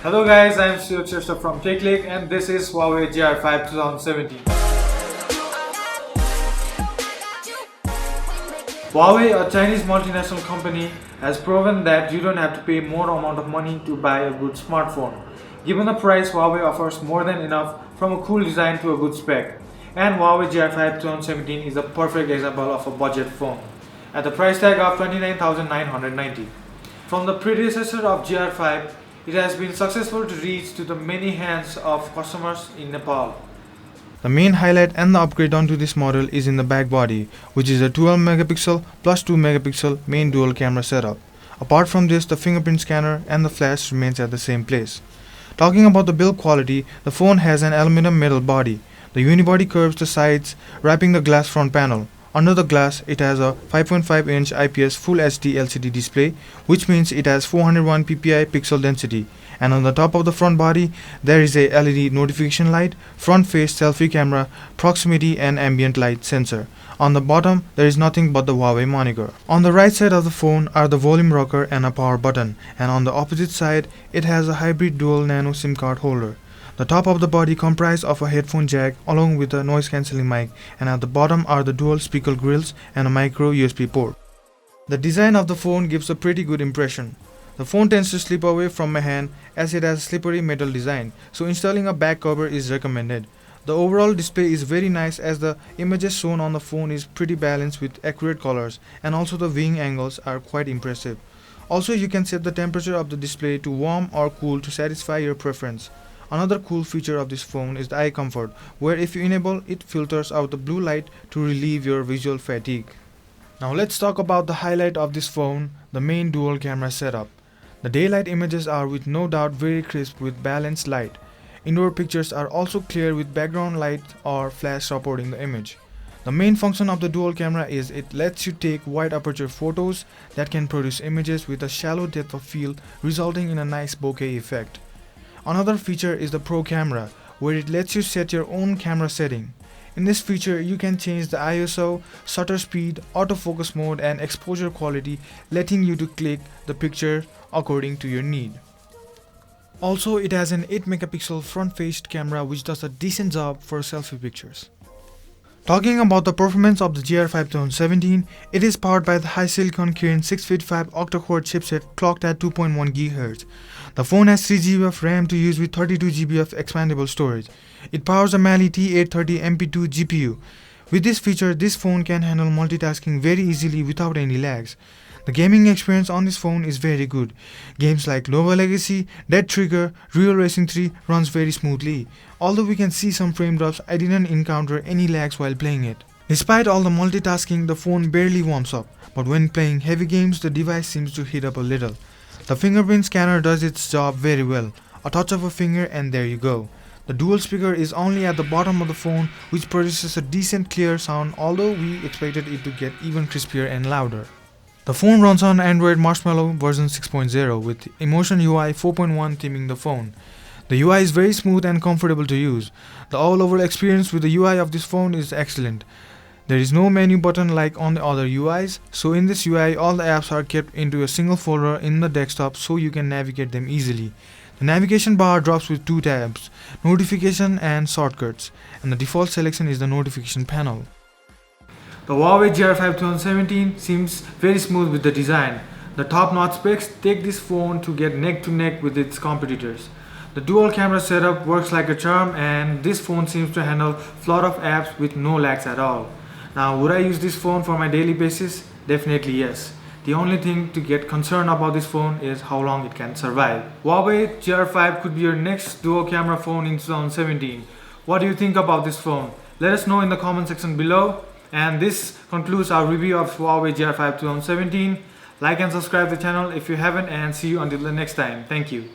Hello guys, I am Suyog Shrestha from TechLekh and this is Huawei GR5 2017. Huawei, a Chinese multinational company, has proven that you don't have to pay more amount of money to buy a good smartphone. Given the price, Huawei offers more than enough, from a cool design to a good spec. And Huawei GR5 2017 is a perfect example of a budget phone at the price tag of 29,990. From the predecessor of GR5, it has been successful to reach to the many hands of customers in Nepal. The main highlight and the upgrade onto this model is in the back body, which is a 12 megapixel plus 2 megapixel main dual camera setup. Apart from this, the fingerprint scanner and the flash remains at the same place. Talking about the build quality, the phone has an aluminum metal body. The unibody curves the sides, wrapping the glass front panel. Under the glass, it has a 5.5-inch IPS Full HD LCD display, which means it has 401 ppi pixel density. And on the top of the front body, there is a LED notification light, front face selfie camera, proximity and ambient light sensor. On the bottom, there is nothing but the Huawei moniker. On the right side of the phone are the volume rocker and a power button, and on the opposite side, it has a hybrid dual nano SIM card holder. The top of the body comprises of a headphone jack along with a noise cancelling mic, and at the bottom are the dual speaker grills and a micro USB port. The design of the phone gives a pretty good impression. The phone tends to slip away from my hand as it has a slippery metal design, so installing a back cover is recommended. The overall display is very nice as the images shown on the phone is pretty balanced with accurate colors, and also the viewing angles are quite impressive. Also, you can set the temperature of the display to warm or cool to satisfy your preference. Another cool feature of this phone is the eye comfort, where if you enable it filters out the blue light to relieve your visual fatigue. Now let's talk about the highlight of this phone, the main dual camera setup. The daylight images are with no doubt very crisp with balanced light. Indoor pictures are also clear with background light or flash supporting the image. The main function of the dual camera is it lets you take wide aperture photos that can produce images with a shallow depth of field, resulting in a nice bokeh effect. Another feature is the Pro camera, where it lets you set your own camera setting. In this feature, you can change the ISO, shutter speed, autofocus mode and exposure quality, letting you to click the picture according to your need. Also, it has an 8 megapixel front-faced camera which does a decent job for selfie pictures. Talking about the performance of the GR5 2017, it is powered by the high silicon Kirin 655 octa-core chipset clocked at 2.1 GHz. The phone has 3GB of RAM to use with 32GB of expandable storage. It powers a Mali T830 MP2 GPU. With this feature, this phone can handle multitasking very easily without any lags. The gaming experience on this phone is very good. Games like Nova Legacy, Dead Trigger, Real Racing 3 runs very smoothly. Although we can see some frame drops, I didn't encounter any lags while playing it. Despite all the multitasking, the phone barely warms up, but when playing heavy games, the device seems to heat up a little. The fingerprint scanner does its job very well. A touch of a finger and there you go. The dual speaker is only at the bottom of the phone, which produces a decent clear sound, although we expected it to get even crispier and louder. The phone runs on Android Marshmallow version 6.0 with Emotion UI 4.1 theming the phone. The UI is very smooth and comfortable to use. The all-over experience with the UI of this phone is excellent. There is no menu button like on the other UIs, so in this UI all the apps are kept into a single folder in the desktop so you can navigate them easily. The navigation bar drops with two tabs, notification and shortcuts, and the default selection is the notification panel. The Huawei GR5 2017 seems very smooth with the design. The top-notch specs take this phone to get neck to neck with its competitors. The dual camera setup works like a charm and this phone seems to handle a lot of apps with no lags at all. Now, would I use this phone for my daily basis? Definitely yes. The only thing to get concerned about this phone is how long it can survive. Huawei GR5 could be your next dual camera phone in 2017. What do you think about this phone? Let us know in the comment section below. And this concludes our review of Huawei GR5 2017. Like and subscribe the channel if you haven't, and see you until the next time. Thank you.